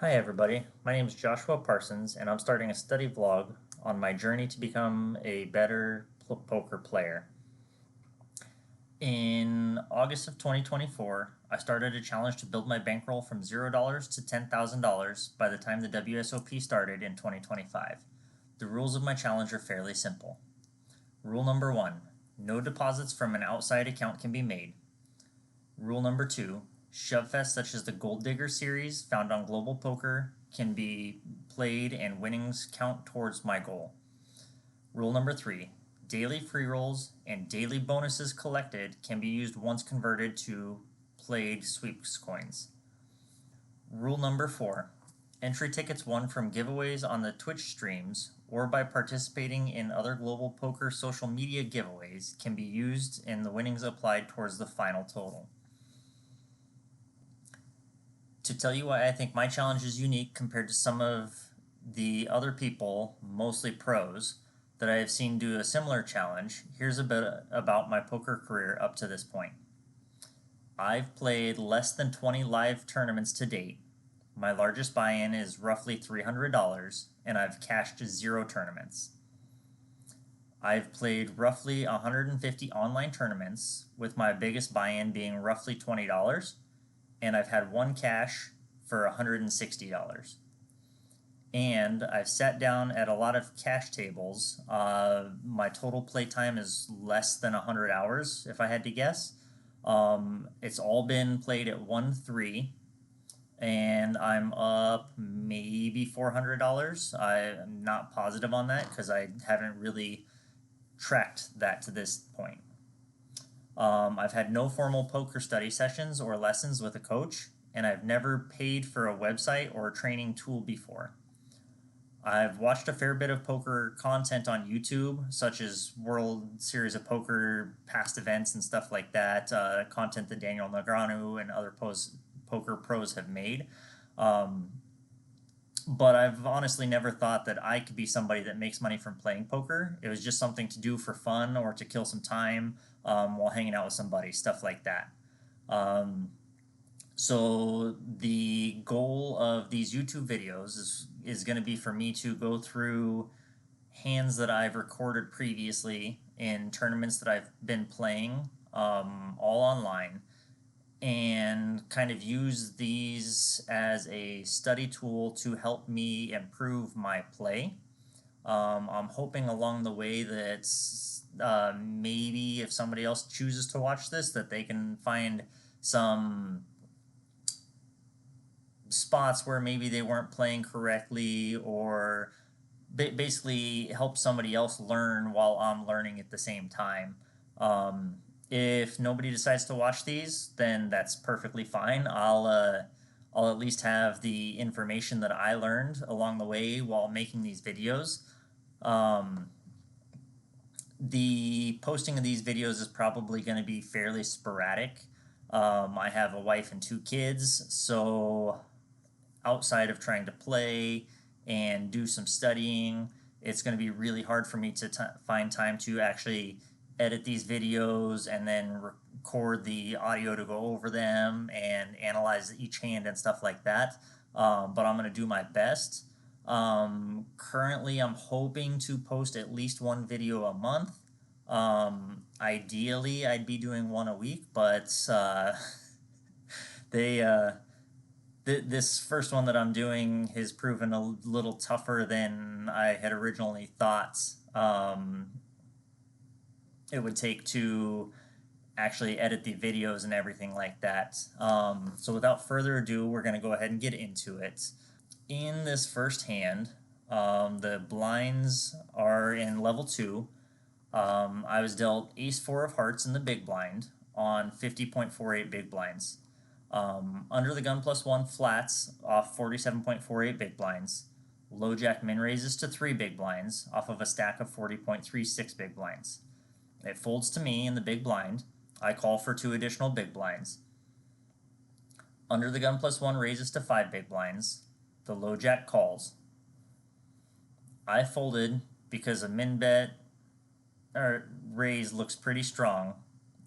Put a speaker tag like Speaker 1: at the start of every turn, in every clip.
Speaker 1: Hi everybody, my name is Joshua Parsons and I'm starting a study vlog on my journey to become a better poker player. In August of 2024, I started a challenge to build my bankroll from $0 to $10,000 by the time the WSOP started in 2025. The rules of my challenge are fairly simple. Rule number 1, no deposits from an outside account can be made. Rule number 2, shove fests such as the Gold Digger series found on Global Poker can be played and winnings count towards my goal. Rule number 3, daily free rolls and daily bonuses collected can be used once converted to played sweeps coins. Rule number 4, entry tickets won from giveaways on the Twitch streams or by participating in other Global Poker social media giveaways can be used and the winnings applied towards the final total. To tell you why I think my challenge is unique compared to some of the other people, mostly pros, that I have seen do a similar challenge, here's a bit about my poker career up to this point. I've played less than 20 live tournaments to date. My largest buy-in is roughly $300, and I've cashed 0 tournaments. I've played roughly 150 online tournaments, with my biggest buy-in being roughly $20, and I've had 1 cash for $160. And I've sat down at a lot of cash tables. My total play time is less than 100 hours, if I had to guess. It's all been played at 1-3, and I'm up maybe $400. I'm not positive on that because I haven't really tracked that to this point. I've had no formal poker study sessions or lessons with a coach, and I've never paid for a website or a training tool before. I've watched a fair bit of poker content on YouTube, such as World Series of Poker, past events, and stuff like that, content that Daniel Negreanu and other poker pros have made. But I've honestly never thought that I could be somebody that makes money from playing poker. It was just something to do for fun or to kill some time while hanging out with somebody, stuff like that. So the goal of these YouTube videos is going to be for me to go through hands that I've recorded previously in tournaments that I've been playing, all online, and kind of use these as a study tool to help me improve my play. I'm hoping along the way that maybe if somebody else chooses to watch this, that they can find some spots where maybe they weren't playing correctly, or basically help somebody else learn while I'm learning at the same time. If nobody decides to watch these, then that's perfectly fine. I'll at least have the information that I learned along the way while making these videos. The posting of these videos is probably going to be fairly sporadic. I have a wife and 2 kids, so outside of trying to play and do some studying, it's going to be really hard for me to find time to actually edit these videos and then record the audio to go over them and analyze each hand and stuff like that. But I'm going to do my best. Currently, I'm hoping to post at least 1 video a month. Ideally, I'd be doing 1 a week, but this first one that I'm doing has proven a little tougher than I had originally thought it would take to actually edit the videos and everything like that. So without further ado, we're going to go ahead and get into it. In this first hand, the blinds are in level 2. I was dealt ace-4 of hearts in the big blind on 50.48 big blinds. Under the gun +1 flats off 47.48 big blinds. Low jack min raises to 3 big blinds off of a stack of 40.36 big blinds. It folds to me in the big blind. I call for 2 additional big blinds. Under the gun +1 raises to 5 big blinds. The low jack calls. I folded because a min bet or raise looks pretty strong.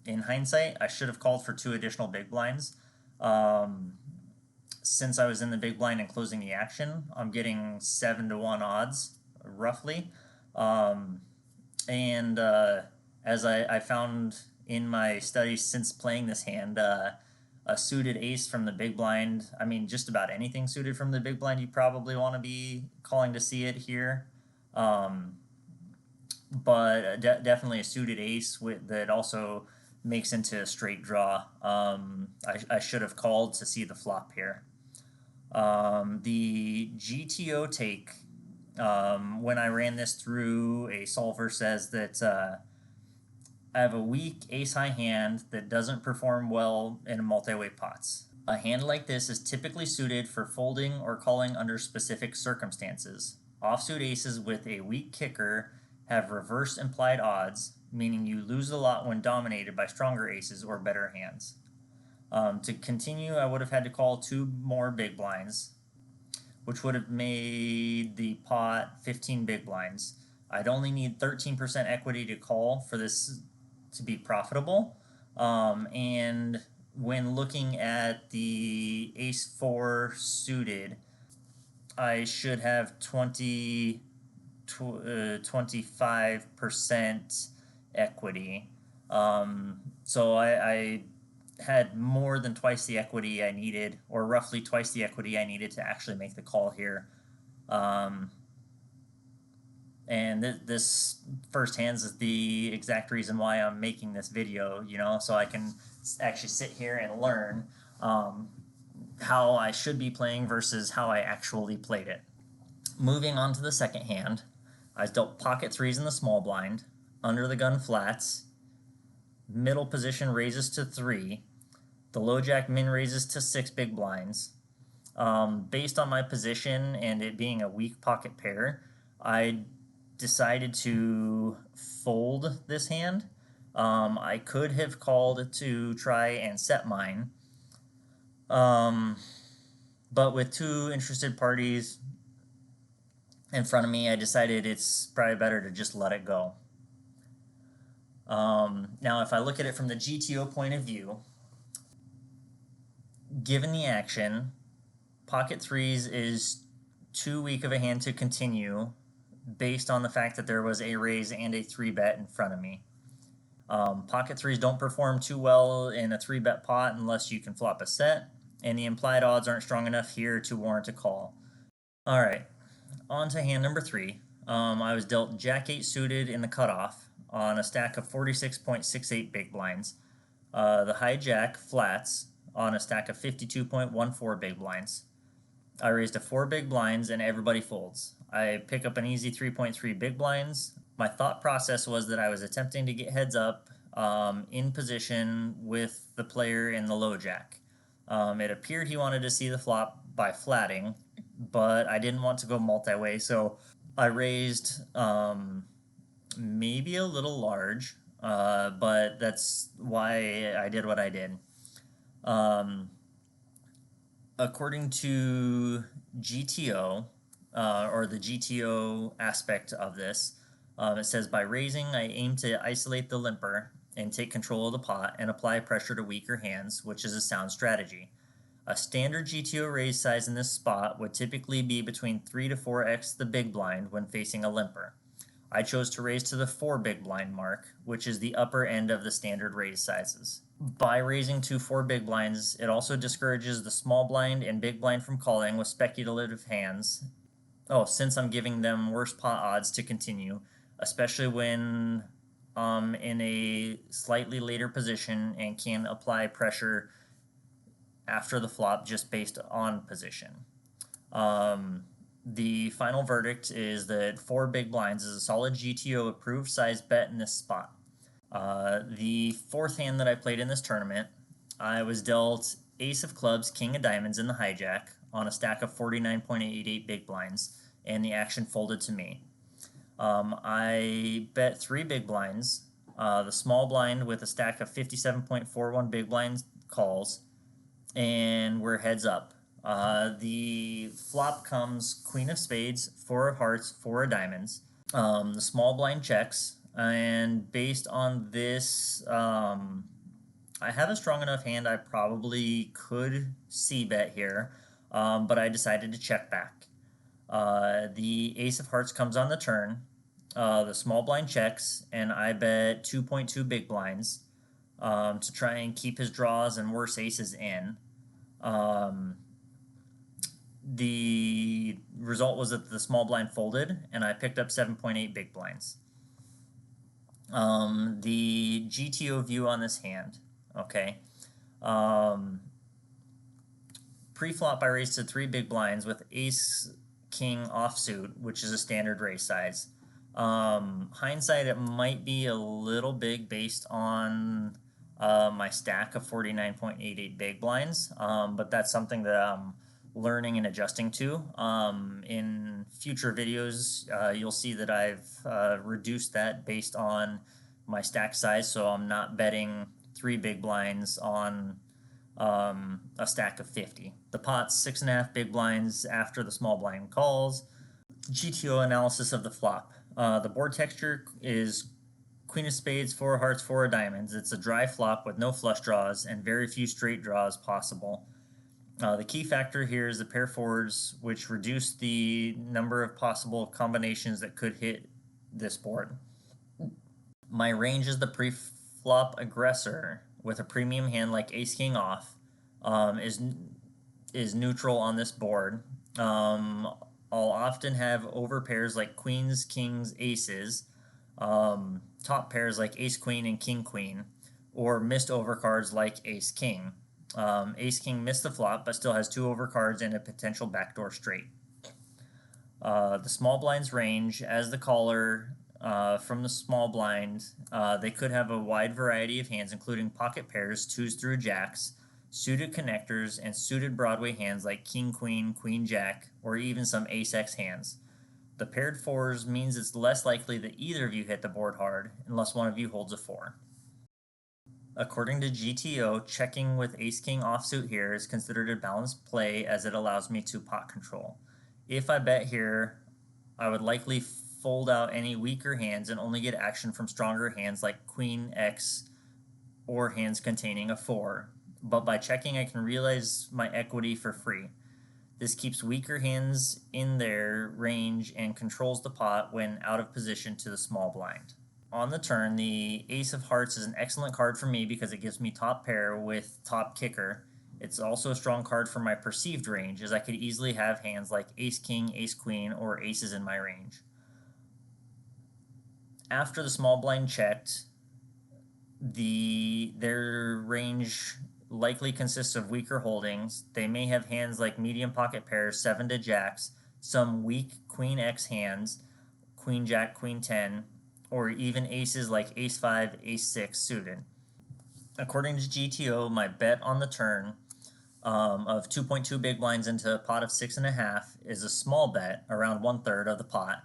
Speaker 1: In hindsight, I should have called for 2 additional big blinds. since I was in the big blind and closing the action, I'm getting 7-1 odds, roughly. Um, and as I found in my studies since playing this hand, a suited ace from the big blind, I mean, just about anything suited from the big blind, you probably want to be calling to see it here. But definitely a suited ace that also makes into a straight draw. I should have called to see the flop here. The GTO take, when I ran this through, a solver says that I have a weak ace-high hand that doesn't perform well in multi-way pots. A hand like this is typically suited for folding or calling under specific circumstances. Offsuit aces with a weak kicker have reverse implied odds, meaning you lose a lot when dominated by stronger aces or better hands. To continue, I would have had to call 2 more big blinds, which would have made the pot 15 big blinds. I'd only need 13% equity to call for this to be profitable. And when looking at the ace 4 suited, I should have 25% equity. So I had more than twice the equity I needed, or roughly twice the equity I needed to actually make the call here. And this first hands is the exact reason why I'm making this video, so I can actually sit here and learn how I should be playing versus how I actually played it. Moving on to the second hand, I dealt pocket threes in the small blind, under the gun flats, middle position raises to 3, the low jack min raises to 6 big blinds. Based on my position and it being a weak pocket pair, I decided to fold this hand. I could have called to try and set mine, but with 2 interested parties in front of me, I decided it's probably better to just let it go. Now, if I look at it from the GTO point of view, given the action, pocket threes is too weak of a hand to continue based on the fact that there was a raise and a 3-bet in front of me. Pocket threes don't perform too well in a 3-bet pot unless you can flop a set, and the implied odds aren't strong enough here to warrant a call. Alright, on to hand number 3. I was dealt Jack 8 suited in the cutoff on a stack of 46.68 big blinds. The high jack flats on a stack of 52.14 big blinds. I raised to 4 big blinds and everybody folds. I pick up an easy 3.3 big blinds. My thought process was that I was attempting to get heads up in position with the player in the low jack. It appeared he wanted to see the flop by flatting, but I didn't want to go multi-way, so I raised maybe a little large, but that's why I did what I did. According to GTO, or the GTO aspect of this, it says, by raising, I aim to isolate the limper and take control of the pot and apply pressure to weaker hands, which is a sound strategy. A standard GTO raise size in this spot would typically be between 3 to 4x the big blind when facing a limper. I chose to raise to the 4 big blind mark, which is the upper end of the standard raise sizes. By raising to 4 big blinds, it also discourages the small blind and big blind from calling with speculative hands. Since I'm giving them worse pot odds to continue, especially when in a slightly later position and can apply pressure after the flop just based on position. The final verdict is that 4 big blinds is a solid GTO approved size bet in this spot. The fourth hand that I played in this tournament, I was dealt ace of clubs, king of diamonds in the hijack on a stack of 49.88 big blinds, and the action folded to me. I bet 3 big blinds, the small blind with a stack of 57.41 big blinds calls, and we're heads up. The flop comes queen of spades, 4 of hearts, 4 of diamonds. The small blind checks, and based on this, I have a strong enough hand I probably could c-bet here. but I decided to check back. The ace of hearts comes on the turn. The small blind checks, and I bet 2.2 big blinds to try and keep his draws and worse aces in. The result was that the small blind folded, and I picked up 7.8 big blinds. The GTO view on this hand, okay. Pre-flop, I raised to 3 big blinds with ace king offsuit, which is a standard raise size. Hindsight, it might be a little big based on my stack of 49.88 big blinds, but that's something that I'm learning and adjusting to. In future videos, you'll see that I've reduced that based on my stack size, so I'm not betting 3 big blinds on a stack of 50. The pot's 6.5 big blinds after the small blind calls. GTO analysis of the flop. The board texture is queen of spades, 4 hearts, 4 diamonds. It's a dry flop with no flush draws and very few straight draws possible. The key factor here is the pair fours, which reduce the number of possible combinations that could hit this board. My range is the pre-flop aggressor with a premium hand like ace king off, is neutral on this board. I'll often have over pairs like queens, kings, aces, top pairs like ace queen and king queen, or missed overcards like ace king. Ace king missed the flop but still has 2 overcards and a potential backdoor straight. The small blind's range, as the caller from the small blind, they could have a wide variety of hands, including pocket pairs, 2s through jacks, suited connectors, and suited Broadway hands like king, queen, queen, jack, or even some ace-x hands. The paired fours means it's less likely that either of you hit the board hard unless one of you holds a 4. According to GTO, checking with ace-king offsuit here is considered a balanced play as it allows me to pot control. If I bet here, I would likely fold out any weaker hands and only get action from stronger hands like queen X or hands containing a 4. But by checking, I can realize my equity for free. This keeps weaker hands in their range and controls the pot when out of position to the small blind. On the turn, the ace of hearts is an excellent card for me because it gives me top pair with top kicker. It's also a strong card for my perceived range, as I could easily have hands like ace king, ace queen, or aces in my range. After the small blind checked, their range likely consists of weaker holdings. They may have hands like medium pocket pairs, 7 to jacks, some weak queen X hands, queen jack, queen 10, or even aces like ace 5, ace 6 suited. According to GTO, my bet on the turn of 2.2 big blinds into a pot of 6.5 is a small bet, around 1/3 of the pot,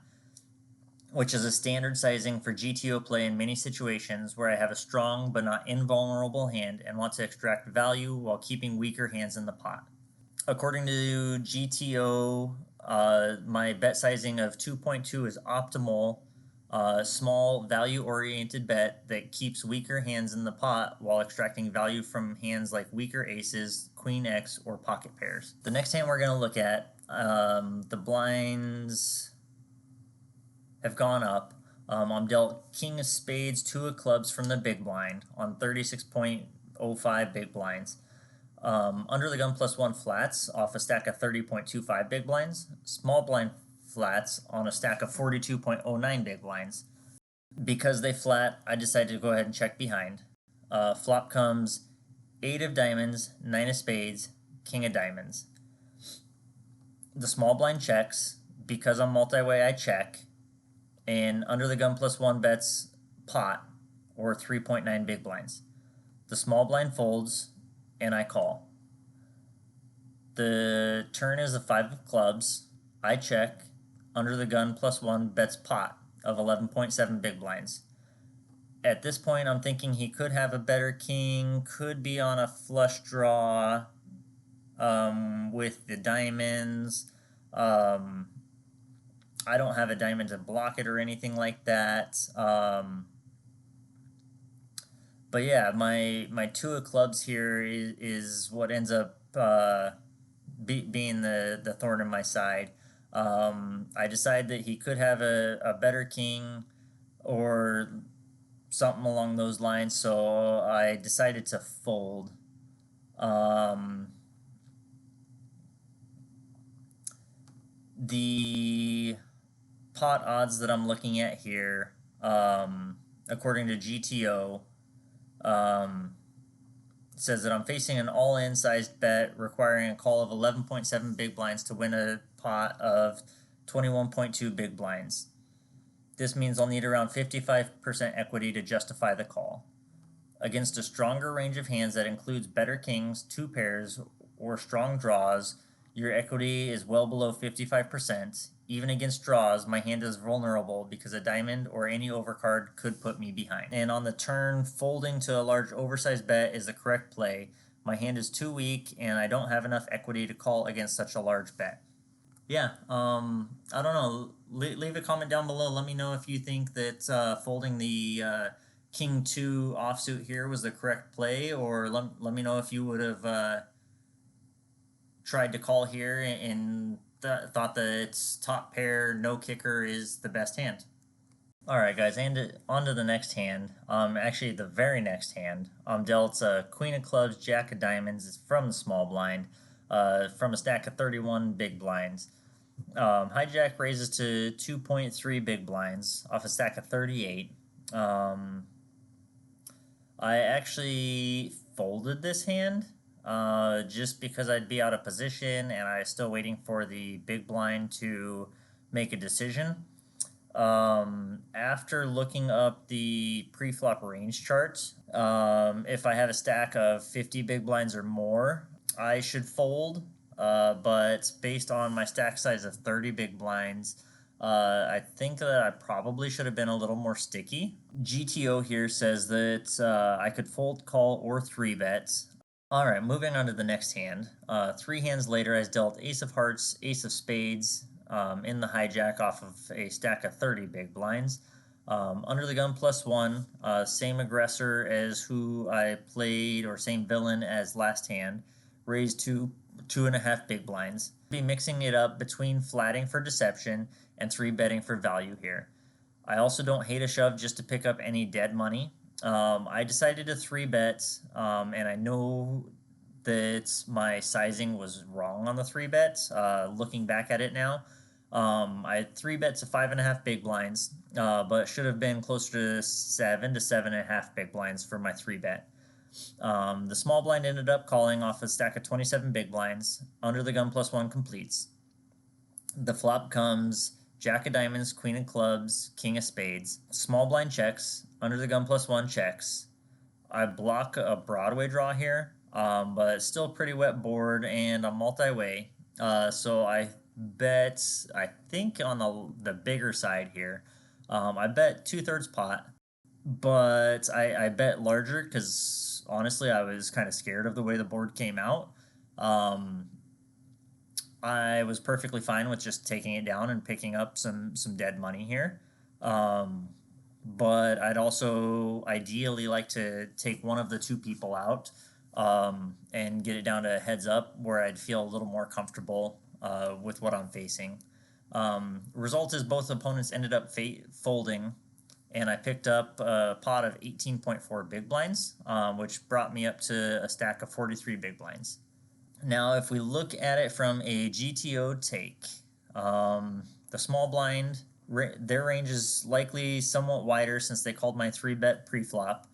Speaker 1: which is a standard sizing for GTO play in many situations where I have a strong but not invulnerable hand and want to extract value while keeping weaker hands in the pot. According to GTO, my bet sizing of 2.2 is optimal, small value-oriented bet that keeps weaker hands in the pot while extracting value from hands like weaker aces, queen X, or pocket pairs. The next hand we're going to look at, the blinds have gone up. I'm dealt king of spades, 2 of clubs from the big blind on 36.05 big blinds. Under the gun +1 flats off a stack of 30.25 big blinds. Small blind flats on a stack of 42.09 big blinds. Because they flat, I decided to go ahead and check behind. Flop comes 8 of diamonds, 9 of spades, king of diamonds. The small blind checks. Because I'm multi-way, I check. And under the gun +1 bets pot, or 3.9 big blinds. The small blind folds, and I call. The turn is a 5 of clubs. I check. Under the gun +1 bets pot of 11.7 big blinds. At this point, I'm thinking he could have a better king, could be on a flush draw with the diamonds. I don't have a diamond to block it or anything like that. But yeah, my 2 of clubs here is what ends up being the thorn in my side. I decided that he could have a better king or something along those lines, so I decided to fold. The pot odds that I'm looking at here, according to GTO, says that I'm facing an all-in sized bet requiring a call of 11.7 big blinds to win a pot of 21.2 big blinds. This means I'll need around 55% equity to justify the call. Against a stronger range of hands that includes better kings, two pairs, or strong draws, your equity is well below 55%. Even against draws, my hand is vulnerable because a diamond or any overcard could put me behind. And on the turn, folding to a large oversized bet is the correct play. My hand is too weak and I don't have enough equity to call against such a large bet. Yeah, I don't know. Leave a comment down below. Let me know if you think that folding the King 2 offsuit here was the correct play, or let me know if you would have tried to call here and thought that top pair, no kicker is the best hand. Alright guys, and on to the next hand. Actually the very next hand. Dealt Queen of Clubs, Jack of Diamonds from the small blind, from a stack of 31 big blinds. Hijack raises to 2.3 big blinds off a stack of 38. I actually folded this hand just because I'd be out of position and I was still waiting for the big blind to make a decision. After looking up the pre-flop range chart, if I have a stack of 50 big blinds or more, I should fold. But based on my stack size of 30 big blinds, I think that I probably should have been a little more sticky. GTO here says that I could fold, call, or 3-bet. Alright, moving on to the next hand. 3 hands later, I dealt Ace of Hearts, Ace of Spades in the hijack off of a stack of 30 big blinds. Under the gun +1, same aggressor as who I played, or same villain as last hand, raised to 2.5 big blinds. Be mixing it up between flatting for deception and 3-betting for value here. I also don't hate a shove just to pick up any dead money. I decided to 3-bet, and I know that my sizing was wrong on the 3-bet. Looking back at it now, I had 3-bet to 5.5 big blinds, but should have been closer to 7 to 7.5 big blinds for my 3-bet. The small blind ended up calling off a stack of 27 big blinds. Under the gun +1 completes. The flop comes Jack of Diamonds, Queen of Clubs, King of Spades. Small blind checks. Under the gun +1 checks. I block a Broadway draw here, but it's still a pretty wet board and a multi-way. So I bet, I think on the bigger side here, I bet 2/3 pot, but I bet larger because honestly I was kind of scared of the way the board came out. I was perfectly fine with just taking it down and picking up some dead money here. But I'd also ideally like to take one of the two people out and get it down to heads up where I'd feel a little more comfortable with what I'm facing. Result is both opponents ended up folding, and I picked up a pot of 18.4 big blinds, which brought me up to a stack of 43 big blinds. Now, if we look at it from a GTO take, the small blind, their range is likely somewhat wider since they called my 3-bet pre-flop.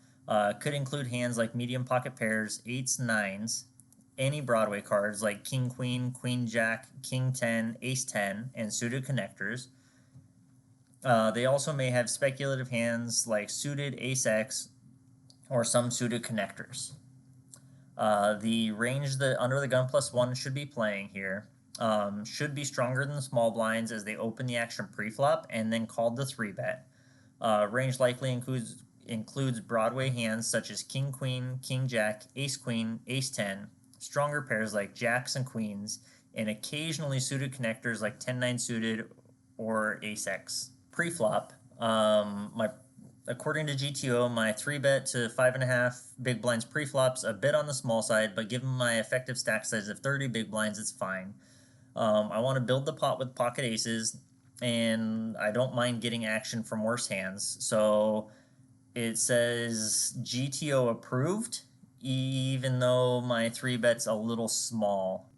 Speaker 1: Could include hands like medium pocket pairs, 8s, 9s, any Broadway cards like King Queen, Queen Jack, King 10, Ace 10, and suited connectors. They also may have speculative hands like suited Ace X or some suited connectors. The range that Under the Gun +1 should be playing here should be stronger than the small blinds as they open the action pre-flop and then called the 3-bet. Range likely includes Broadway hands such as King Queen, King Jack, Ace Queen, Ace 10, stronger pairs like Jacks and Queens, and occasionally suited connectors like 10-9 suited or Ace X. Pre-flop, my according to GTO, my 3-bet to 5.5 big blinds pre-flops a bit on the small side, but given my effective stack size of 30 big blinds, it's fine. I want to build the pot with pocket aces, and I don't mind getting action from worse hands. So it says GTO approved, even though my 3-bet's a little small.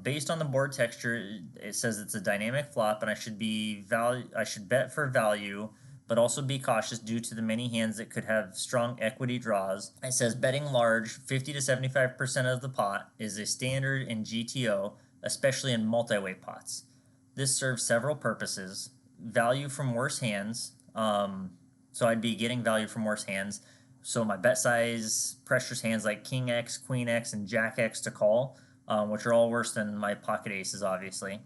Speaker 1: Based on the board texture, it says it's a dynamic flop, and I should bet for value, but also be cautious due to the many hands that could have strong equity draws. It says betting large, 50 to 75% of the pot, is a standard in GTO, especially in multi-way pots. This serves several purposes: value from worse hands. So I'd be getting value from worse hands. So my bet size pressures hands like King X, Queen X, and Jack X to call, which are all worse than my pocket aces, obviously.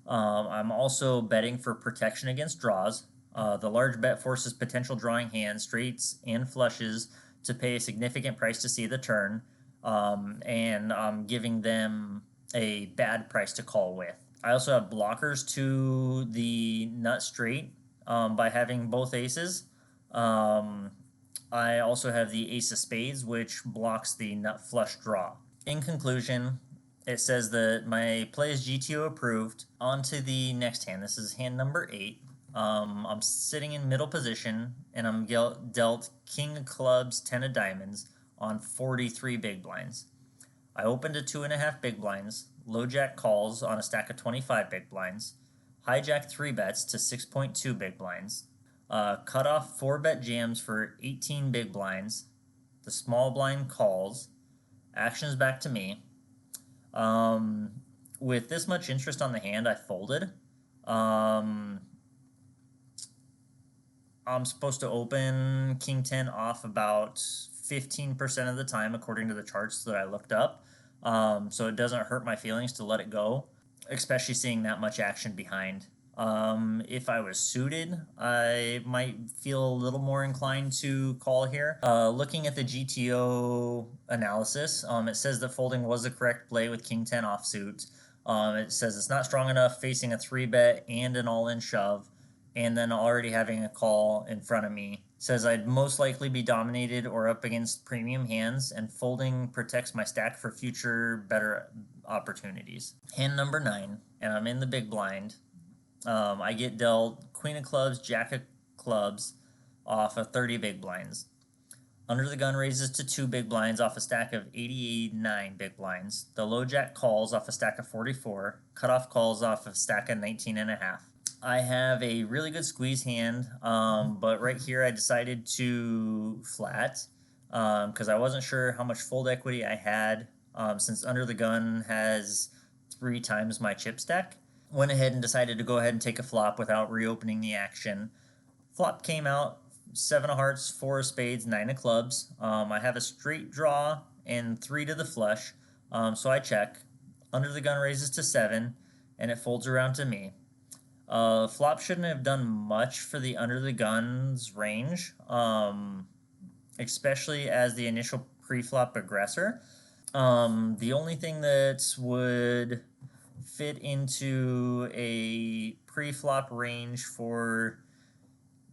Speaker 1: I'm also betting for protection against draws. The large bet forces potential drawing hands, straights, and flushes to pay a significant price to see the turn, and I'm giving them a bad price to call with. I also have blockers to the nut straight by having both aces. I also have the ace of spades, which blocks the nut flush draw. In conclusion, it says that my play is GTO approved. On to the next hand. This is hand number 8. I'm sitting in middle position, and I'm dealt king of clubs, 10 of diamonds on 43 big blinds. I opened to 2.5 big blinds, low jack calls on a stack of 25 big blinds, hijack 3 bets to 6.2 big blinds, cut off 4-bet jams for 18 big blinds, the small blind calls, actions back to me. With this much interest on the hand, I folded. I'm supposed to open King 10 off about 15% of the time, according to the charts that I looked up. So it doesn't hurt my feelings to let it go, especially seeing that much action behind. If I was suited, I might feel a little more inclined to call here. Looking at the GTO analysis, it says that folding was the correct play with King 10 offsuit. It says it's not strong enough facing a 3-bet and an all-in shove, and then already having a call in front of me. It says I'd most likely be dominated or up against premium hands, and folding protects my stack for future better opportunities. Hand number 9, and I'm in the big blind. I get dealt Queen of Clubs, Jack of Clubs off of 30 big blinds. Under the gun raises to 2 big blinds off a stack of 89 big blinds. The low jack calls off a stack of 44. Cutoff calls off a stack of 19.5. I have a really good squeeze hand, but right here I decided to flat because I wasn't sure how much fold equity I had since Under the Gun has 3 times my chip stack. Went ahead and decided to go ahead and take a flop without reopening the action. Flop came out 7 of hearts, 4 of spades, 9 of clubs. I have a straight draw and 3 to the flush, so I check. Under the Gun raises to 7, and it folds around to me. Flop shouldn't have done much for the Under the Gun's range, especially as the initial pre-flop aggressor. The only thing that would fit into a pre-flop range for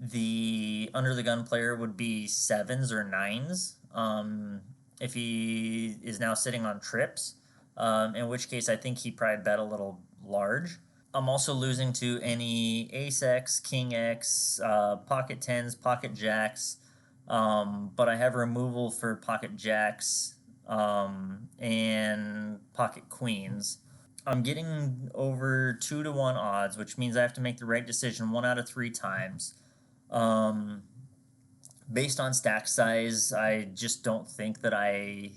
Speaker 1: the Under the Gun player would be 7s or 9s, if he is now sitting on trips, in which case I think he probably bet a little large. I'm also losing to any Ace X, King X, Pocket 10s, Pocket Jacks, but I have removal for Pocket Jacks and Pocket Queens. I'm getting over 2-to-1 odds, which means I have to make the right decision 1 out of 3 times. Based on stack size, I just don't think that I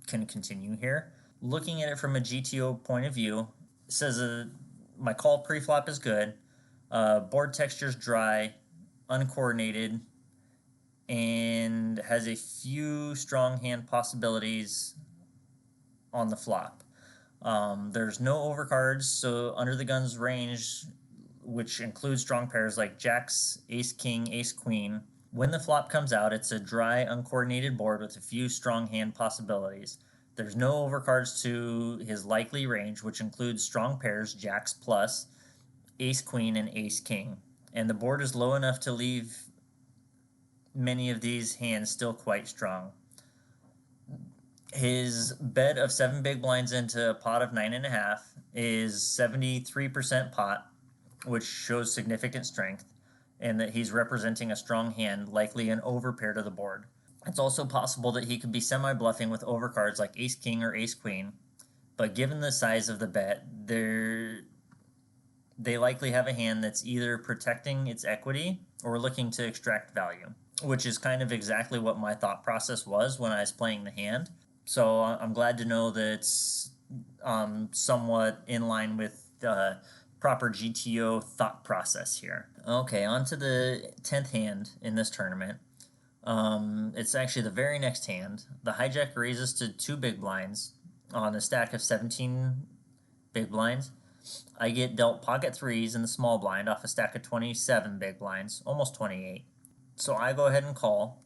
Speaker 1: can continue here. Looking at it from a GTO point of view, it says my call pre-flop is good, board texture's dry, uncoordinated, and has a few strong hand possibilities on the flop. There's no overcards, so Under the Gun's range, which includes strong pairs like jacks, ace king, ace queen. When the flop comes out, it's a dry, uncoordinated board with a few strong hand possibilities. There's no overcards to his likely range, which includes strong pairs, jacks plus, ace queen, and ace king. And the board is low enough to leave many of these hands still quite strong. His bet of 7 big blinds into a pot of 9.5 is 73% pot, which shows significant strength, and that he's representing a strong hand, likely an overpair to the board. It's also possible that he could be semi-bluffing with overcards like ace-king or ace-queen, but given the size of the bet, they likely have a hand that's either protecting its equity or looking to extract value, which is kind of exactly what my thought process was when I was playing the hand. So I'm glad to know that it's somewhat in line with proper GTO thought process here. Okay, on to the 10th hand in this tournament. It's actually the very next hand. The hijack raises to 2 big blinds on a stack of 17 big blinds. I get dealt pocket threes in the small blind off a stack of 27 big blinds, almost 28. So I go ahead and call.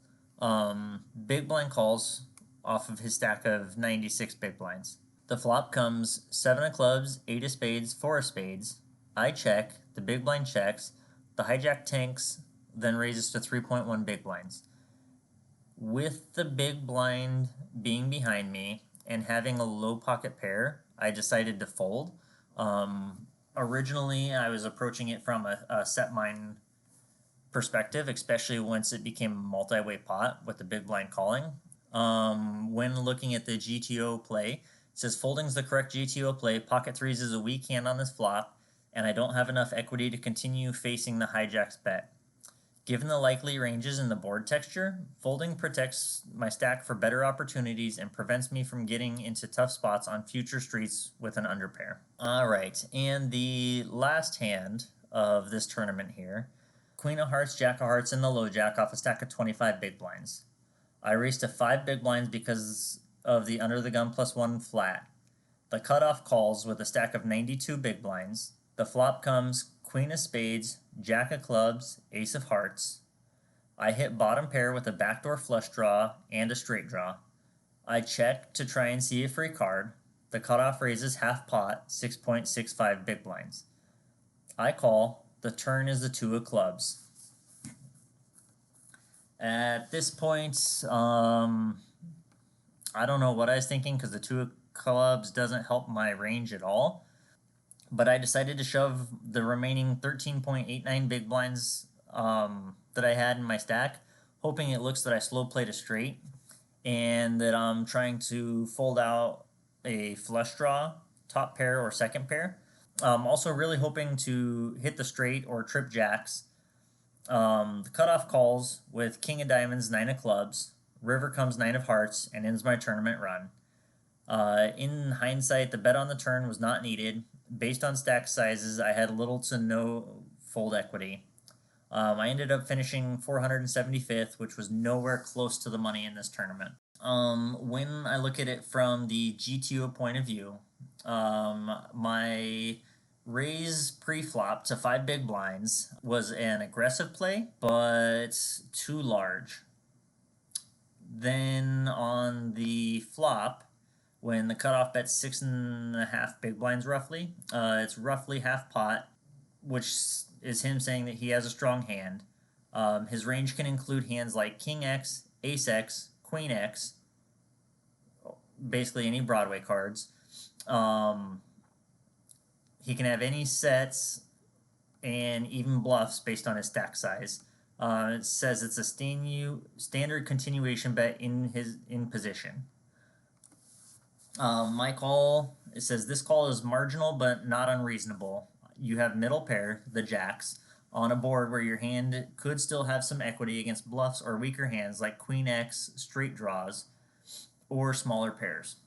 Speaker 1: Big blind calls off of his stack of 96 big blinds. The flop comes 7 of clubs, 8 of spades, 4 of spades. I check, the big blind checks, the hijack tanks, then raises to 3.1 big blinds. With the big blind being behind me and having a low pocket pair, I decided to fold. Originally, I was approaching it from a set mine perspective, especially once it became a multi-way pot with the big blind calling. When looking at the GTO play, it says folding's the correct GTO play. Pocket threes is a weak hand on this flop, and I don't have enough equity to continue facing the hijack's bet. Given the likely ranges in the board texture, folding protects my stack for better opportunities and prevents me from getting into tough spots on future streets with an underpair. All right, and the last hand of this tournament here, Queen of Hearts, Jack of Hearts, and the low jack off a stack of 25 big blinds. I raised to 5 big blinds because of the under the gun +1 flat. The cutoff calls with a stack of 92 big blinds. The flop comes Queen of Spades, Jack of Clubs, Ace of Hearts. I hit bottom pair with a backdoor flush draw and a straight draw. I check to try and see a free card. The cutoff raises half pot, 6.65 big blinds. I call. The turn is the 2 of clubs. At this point, I don't know what I was thinking because the 2 of clubs doesn't help my range at all. But I decided to shove the remaining 13.89 big blinds that I had in my stack, hoping it looks that I slow played a straight and that I'm trying to fold out a flush draw, top pair or second pair. Also really hoping to hit the straight or trip jacks. The cutoff calls with King of Diamonds, 9 of Clubs, river comes 9 of Hearts, and ends my tournament run. In hindsight, the bet on the turn was not needed. Based on stack sizes, I had little to no fold equity. I ended up finishing 475th, which was nowhere close to the money in this tournament. When I look at it from the GTO point of view, my raise pre-flop to 5 big blinds was an aggressive play, but too large. Then on the flop, when the cutoff bet's 6.5 big blinds roughly, it's roughly half pot, which is him saying that he has a strong hand. His range can include hands like King X, Ace X, Queen X, basically any Broadway cards. He can have any sets and even bluffs based on his stack size. It says it's a standard continuation bet in position. My call, it says this call is marginal but not unreasonable. You have middle pair, the jacks, on a board where your hand could still have some equity against bluffs or weaker hands like Queen X, straight draws, or smaller pairs.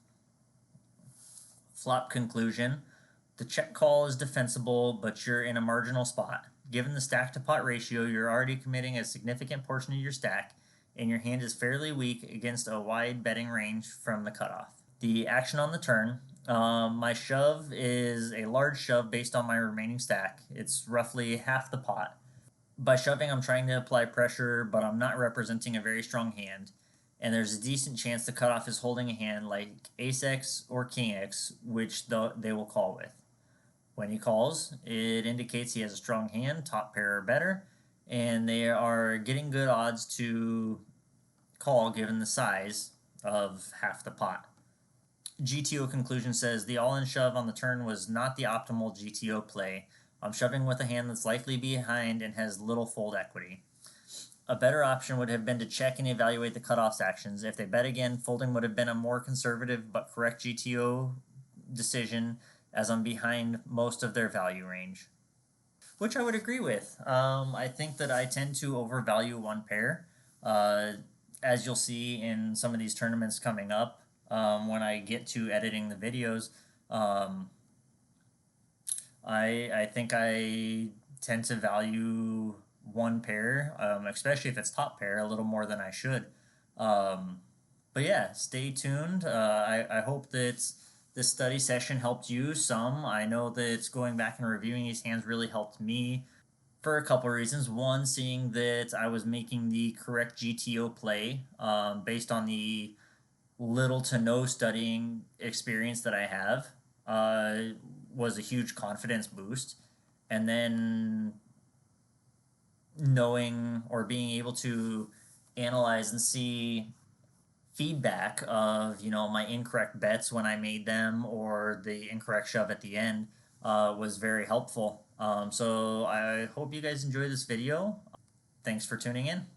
Speaker 1: Flop conclusion. The check call is defensible, but you're in a marginal spot. Given the stack to pot ratio, you're already committing a significant portion of your stack, and your hand is fairly weak against a wide betting range from the cutoff. The action on the turn. My shove is a large shove based on my remaining stack. It's roughly half the pot. By shoving, I'm trying to apply pressure, but I'm not representing a very strong hand. And there's a decent chance the cutoff is holding a hand like Ace X or King X, which they will call with. When he calls, it indicates he has a strong hand, top pair or better, and they are getting good odds to call given the size of half the pot. GTO conclusion says the all-in shove on the turn was not the optimal GTO play. I'm shoving with a hand that's likely behind and has little fold equity. A better option would have been to check and evaluate the cutoff's actions. If they bet again, folding would have been a more conservative but correct GTO decision, as I'm behind most of their value range. Which I would agree with. I think that I tend to overvalue one pair. As you'll see in some of these tournaments coming up, when I get to editing the videos, um, I think I tend to value one pair, especially if it's top pair, a little more than I should. Um, but yeah, stay tuned. I hope that this study session helped you some. I know that going back and reviewing these hands really helped me for a couple of reasons. One, seeing that I was making the correct GTO play based on the little to no studying experience that I have was a huge confidence boost. And then knowing or being able to analyze and see feedback of my incorrect bets when I made them or the incorrect shove at the end was very helpful. So I hope you guys enjoy this video. Thanks for tuning in.